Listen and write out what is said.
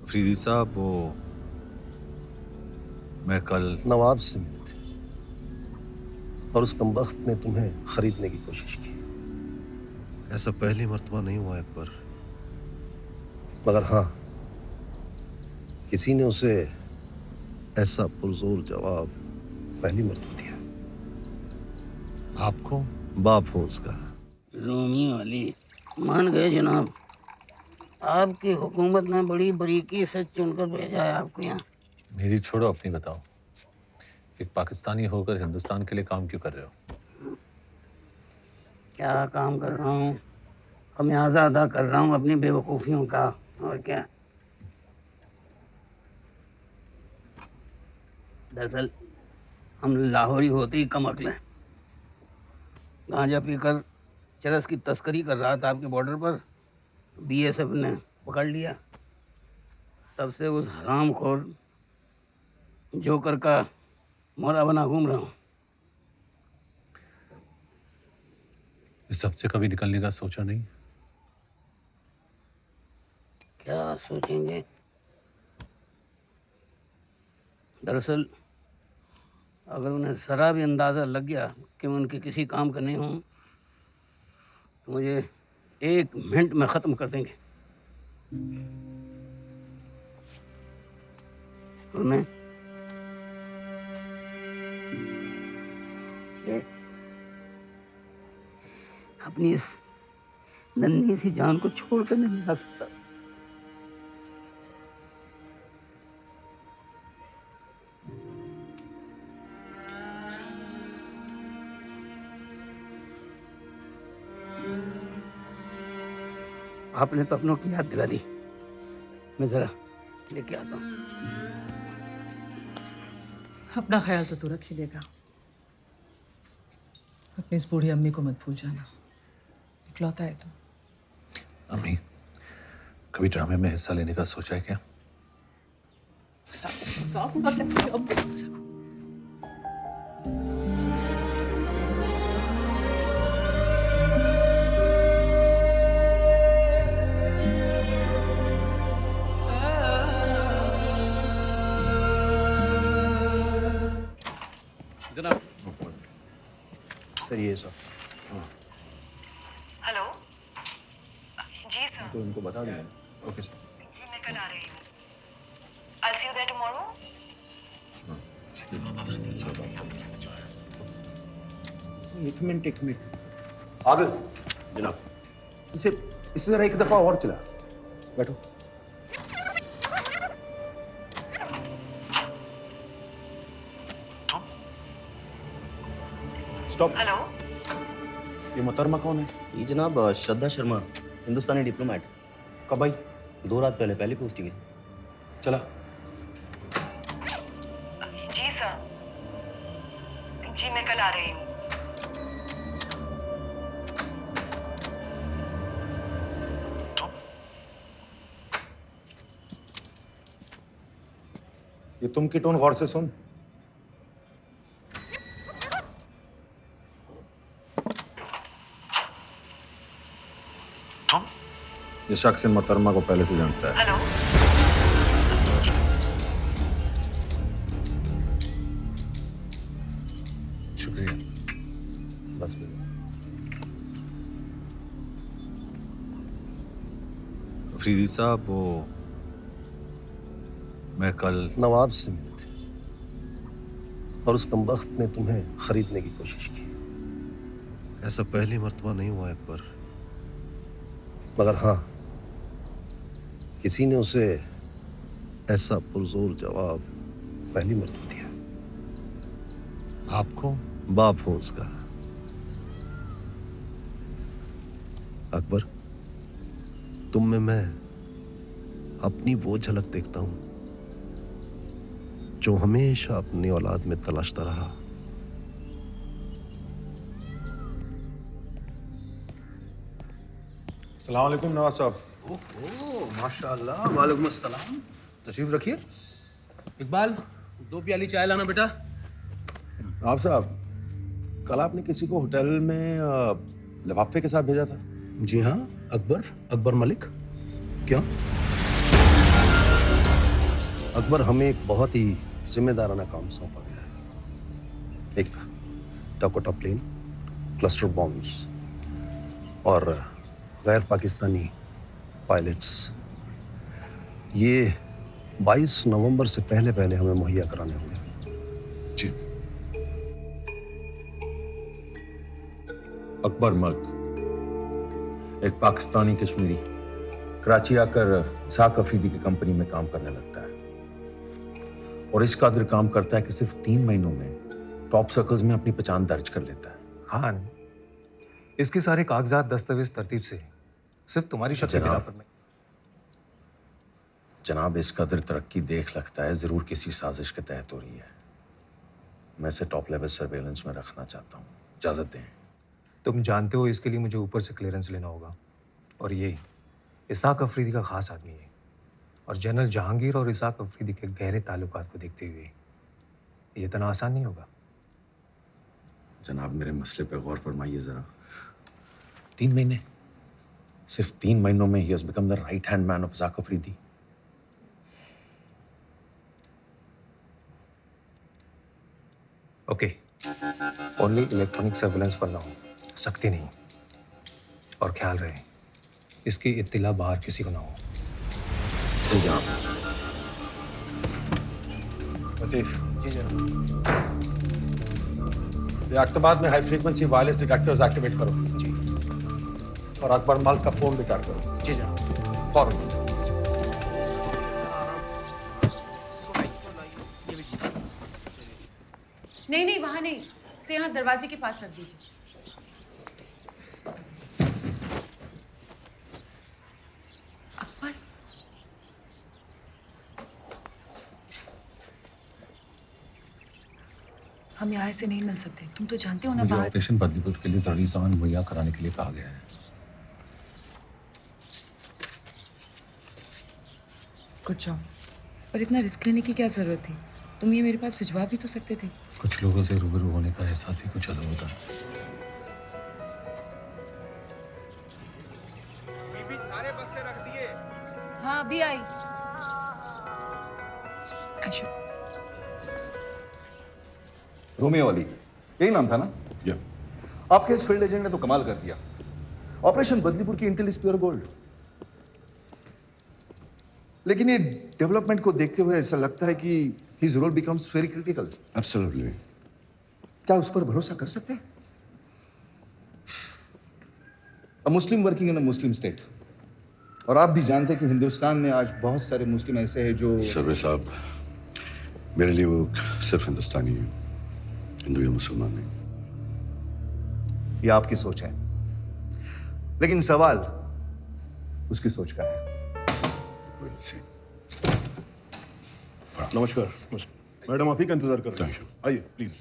अफरीदी साहब, वो मैं कल नवाब से मिले थे और उस कमबख्त ने तुम्हें खरीदने की कोशिश की। ऐसा पहली मर्तबा नहीं हुआ अकबर। मगर हाँ, किसी ने उसे ऐसा पुरजोर जवाब पहली मर्तबा दिया। आपको बाप हूं उसका। रोमियो अली मान गए जनाब। आपकी हुकूमत ने बड़ी बारीकी से चुनकर भेजा है आपको यहाँ। मेरी छोड़ो, अपनी बताओ। एक पाकिस्तानी होकर हिंदुस्तान के लिए काम क्यों कर रहे हो? क्या काम कर रहा हूँ? खमियाजा अदा कर रहा हूँ अपनी बेवकूफ़ियों का, और क्या। दरअसल हम लाहौरी होते ही कम अक्ल हैं। गांजा पीकर चरस की तस्करी कर रहा था आपके बॉर्डर पर, बीएसएफ ने पकड़ लिया। तब से उस हरामखोर जोकर का मोहरा बना घूम रहा हूँ। इस सब से कभी निकलने का सोचा नहीं? क्या सोचेंगे? दरअसल अगर उन्हें ज़रा भी अंदाज़ा लग गया कि मैं उनके किसी काम का नहीं हूँ तो मुझे 1 मिनट में ख़त्म कर देंगे। और मैं ये अपनी इस नन्ही सी जान को छोड़कर नहीं जा सकता। आपने तो अपनों की याद दिला दी। मैं ज़रा लेके आता हूँ। अपना ख्याल तो तू रख ही लेगा। अपनी इस बूढ़ी अम्मी को मत भूल जाना, इकलौता है तो। अम्मी, कभी ड्रामे में हिस्सा लेने का सोचा है क्या? जनाब। सर ये सर। हेलो जी सर। तो इनको बता दें। Okay sir. जी मैं कल आ रही हूँ। I'll see you there tomorrow. एक मिनट आदिल जनाब, इसे जरा एक दफा और चला। बैठो। स्टॉप। हेलो ये मोहतरमा कौन है? ये जनाब श्रद्धा शर्मा, हिंदुस्तानी डिप्लोमेट। कब आई? 2 रात पहले, पहली पोस्टिंग है। चला। जी सर। जी मैं कल आ रही हूँ। ये तुम की टोन गौर से सुन। ये शख्स इन मोहतरमा को पहले से जानता है। हेलो शुक्रिया। बस मिलो। अफरीदी साहब, वो मैं कल नवाब से मिले थे और उस कमबख्त ने तुम्हें खरीदने की कोशिश की। ऐसा पहली मर्तबा नहीं हुआ अकबर। मगर हाँ, किसी ने उसे ऐसा पुरजोर जवाब पहली मर्तबा दिया। आपको बाप हूं उसका। अकबर, तुम में मैं अपनी वो झलक देखता हूं जो हमेशा अपनी औलाद में तलाशता रहा। अस्सलाम वालेकुम नवाब साहब। ओह माशाल्लाह, वालेकुम अस्सलाम। तशरीफ रखिए। इकबाल, 2 प्याली चाय लाना बेटा। नवाब साहब, कल आपने किसी को होटल में लिफाफे के साथ भेजा था। जी हाँ, अकबर मलिक। क्यों? अकबर, हमें एक बहुत ही जिम्मेदाराना काम सौंपा गया है। एक डाकोटा प्लेन, क्लस्टर बॉम्ब्स और गैर पाकिस्तानी पायलट्स, ये 22 नवंबर से पहले पहले हमें मुहैया कराने होंगे। जी। अकबर मल्क, एक पाकिस्तानी कश्मीरी, कराची आकर इसाक अफरीदी की कंपनी में काम करने लगता है और इस कदर काम करता है कि सिर्फ 3 महीनों में टॉप सर्कल्स में अपनी पहचान दर्ज कर लेता है। खान, इसके सारे कागजात दस्तावेज तरतीब से सिर्फ तुम्हारी शक्ल के बिना पर नहीं। जनाब, इस कदर तरक्की देख लगता है जरूर किसी साजिश के तहत हो रही है। मैं इसे टॉप लेवल सर्वेलेंस में रखना चाहता हूँ, इजाजत दें। तुम जानते हो इसके लिए मुझे ऊपर से क्लियरेंस लेना होगा, और ये इसाक अफरीदी का खास आदमी है, और जनरल जहांगीर और इसाक अफरीदी के गहरे ताल्लुकात को देखते हुए ये इतना आसान नहीं होगा। जनाब, मेरे मसले पे गौर फरमाइए जरा। 3 महीने, सिर्फ 3 महीनों में ही has become the right hand man of Ishaq Afridi. Okay, only electronic surveillance for now, सख्ती नहीं, और ख्याल रहे इसकी इत्तिला बाहर किसी को ना हो। जी जनाब। लतीफ, जी जनाब। ये अख्तबाद में high frequency wireless detectors activate करो। जी। और अकबर मल्क का फोन रिकॉर्ड करो। जी जनाब। फौरन। नहीं नहीं, वहां नहीं, से यहाँ दरवाजे के पास रख दीजिए। अकबर, हम यहाँ से नहीं मिल सकते, तुम तो जानते हो ना। मुझे बाहर ऑपरेशन बदलीपुर के लिए जरूरी सामान मुहैया कराने के लिए कहा गया है। Good job. पर इतना रिस्क लेने की क्या जरूरत थी? तुम ये मेरे पास भिजवा भी तो सकते थे। कुछ लोगों से रूबरू होने का एहसास ही कुछ अलग होता है। हाँ, अभी आई। आशु, रोमियो अली, यही नाम था ना? या। आपके इस फील्ड एजेंट ने तो कमाल कर दिया। ऑपरेशन बदलीपुर की इंटेल इज प्योर गोल्ड। लेकिन ये डेवलपमेंट को देखते हुए ऐसा लगता है कि his role becomes very critical. Absolutely. क्या उस पर भरोसा कर सकते हैं? अ मुस्लिम working in a Muslim state, और आप भी जानते हैं कि हिंदुस्तान में आज बहुत सारे मुस्लिम ऐसे हैं जो सर्वे साहब, मेरे लिए वो सिर्फ हिंदुस्तानी है, हिंदू या मुसलमान नहीं। ये आपकी सोच है, लेकिन सवाल उसकी सोच का है। नमस्कार। मैडम आप ही का इंतजार कर रहे Thank हैं। आइए प्लीज।